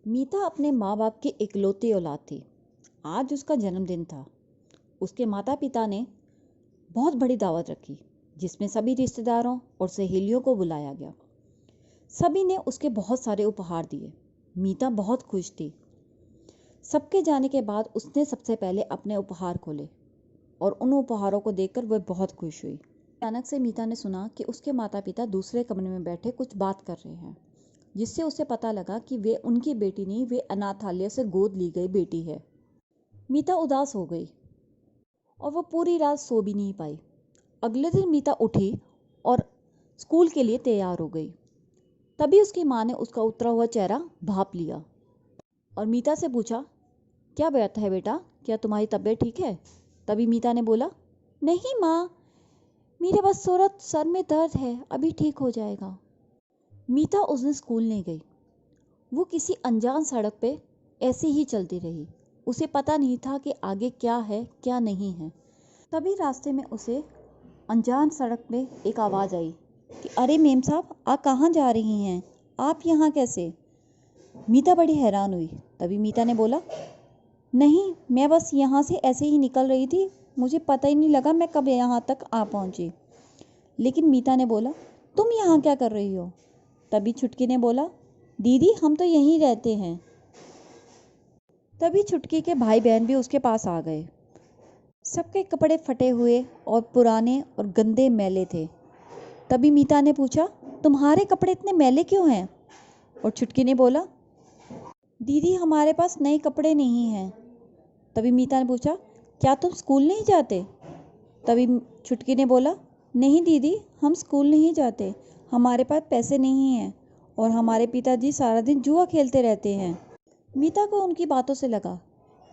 मीता अपने माँ बाप की इकलौती औलाद थी। आज उसका जन्मदिन था। उसके माता पिता ने बहुत बड़ी दावत रखी, जिसमें सभी रिश्तेदारों और सहेलियों को बुलाया गया। सभी ने उसके बहुत सारे उपहार दिए। मीता बहुत खुश थी। सबके जाने के बाद उसने सबसे पहले अपने उपहार खोले और उन उपहारों को देखकर वह बहुत खुश हुई। अचानक से मीता ने सुना कि उसके माता पिता दूसरे कमरे में बैठे कुछ बात कर रहे हैं, जिससे उसे पता लगा कि वे उनकी बेटी नहीं, वे अनाथालय से गोद ली गई बेटी है। मीता उदास हो गई और वो पूरी रात सो भी नहीं पाई। अगले दिन मीता उठी और स्कूल के लिए तैयार हो गई। तभी उसकी माँ ने उसका उतरा हुआ चेहरा भांप लिया और मीता से पूछा, क्या बात है बेटा, क्या तुम्हारी तबीयत ठीक है? तभी मीता ने बोला, नहीं माँ, मेरे बस सर में दर्द है, अभी ठीक हो जाएगा। मीता उस दिन स्कूल नहीं गई। वो किसी अनजान सड़क पे ऐसे ही चलती रही। उसे पता नहीं था कि आगे क्या है क्या नहीं है। तभी रास्ते में उसे अनजान सड़क पे एक आवाज़ आई कि अरे मेम साहब, आप कहाँ जा रही हैं? आप यहाँ कैसे? मीता बड़ी हैरान हुई। तभी मीता ने बोला, नहीं, मैं बस यहाँ से ऐसे ही निकल रही थी, मुझे पता ही नहीं लगा मैं कब यहाँ तक आ पहुँची। लेकिन मीता ने बोला, तुम यहाँ क्या कर रही हो? तभी छुटकी ने बोला, दीदी हम तो यहीं रहते हैं। तभी छुटकी के भाई बहन भी उसके पास आ गए। सबके कपड़े फटे हुए और पुराने और गंदे मैले थे। तभी मीता ने पूछा, तुम्हारे कपड़े इतने मैले क्यों हैं? और छुटकी ने बोला, दीदी हमारे पास नए कपड़े नहीं हैं। तभी मीता ने पूछा, क्या तुम स्कूल नहीं जाते? तभी छुटकी ने बोला, नहीं दीदी, हम स्कूल नहीं जाते, हमारे पास पैसे नहीं हैं और हमारे पिताजी सारा दिन जुआ खेलते रहते हैं। मीता को उनकी बातों से लगा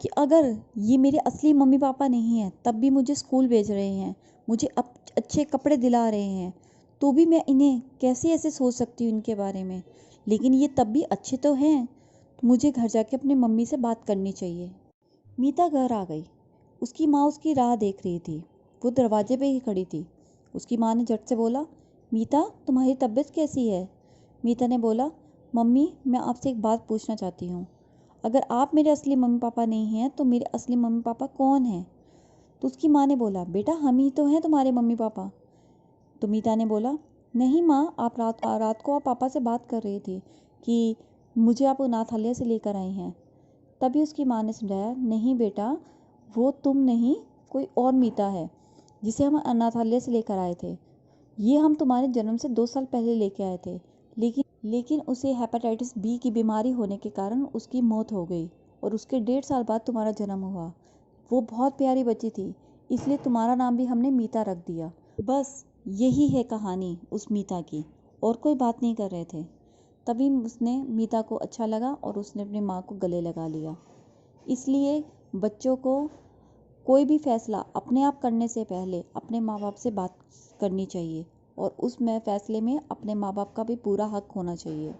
कि अगर ये मेरे असली मम्मी पापा नहीं हैं, तब भी मुझे स्कूल भेज रहे हैं, मुझे अच्छे कपड़े दिला रहे हैं, तो भी मैं इन्हें कैसे ऐसे सोच सकती हूँ इनके बारे में। लेकिन ये तब भी अच्छे तो हैं, तो मुझे घर जाके अपनी मम्मी से बात करनी चाहिए। मीता घर आ गई। उसकी माँ उसकी राह देख रही थी। वो दरवाजे पे ही खड़ी थी। उसकी माँ ने झट से बोला, मीता तुम्हारी तबीयत कैसी है? मीता ने बोला, मम्मी मैं आपसे एक बात पूछना चाहती हूँ। अगर आप मेरे असली मम्मी पापा नहीं हैं तो मेरे असली मम्मी पापा कौन हैं? तो उसकी माँ ने बोला, बेटा हम ही तो हैं तुम्हारे मम्मी पापा। तो मीता ने बोला, नहीं माँ, आप रात को आप पापा से बात कर रही थी कि मुझे आप अनाथालय से लेकर आई हैं। तभी उसकी माँ ने समझाया, नहीं बेटा, वो तुम नहीं, कोई और मीता है जिसे हम अनाथालय से लेकर आए थे। ये हम तुम्हारे जन्म से 2 साल पहले लेके आए थे, लेकिन उसे हेपेटाइटिस बी की बीमारी होने के कारण उसकी मौत हो गई और उसके 1.5 साल बाद तुम्हारा जन्म हुआ। वो बहुत प्यारी बच्ची थी, इसलिए तुम्हारा नाम भी हमने मीता रख दिया। बस यही है कहानी उस मीता की, और कोई बात नहीं कर रहे थे। तभी उसने मीता को अच्छा लगा और उसने अपनी माँ को गले लगा लिया। इसलिए बच्चों को कोई भी फैसला अपने आप करने से पहले अपने माँ बाप से बात करनी चाहिए और उस फैसले में अपने माँ बाप का भी पूरा हक होना चाहिए।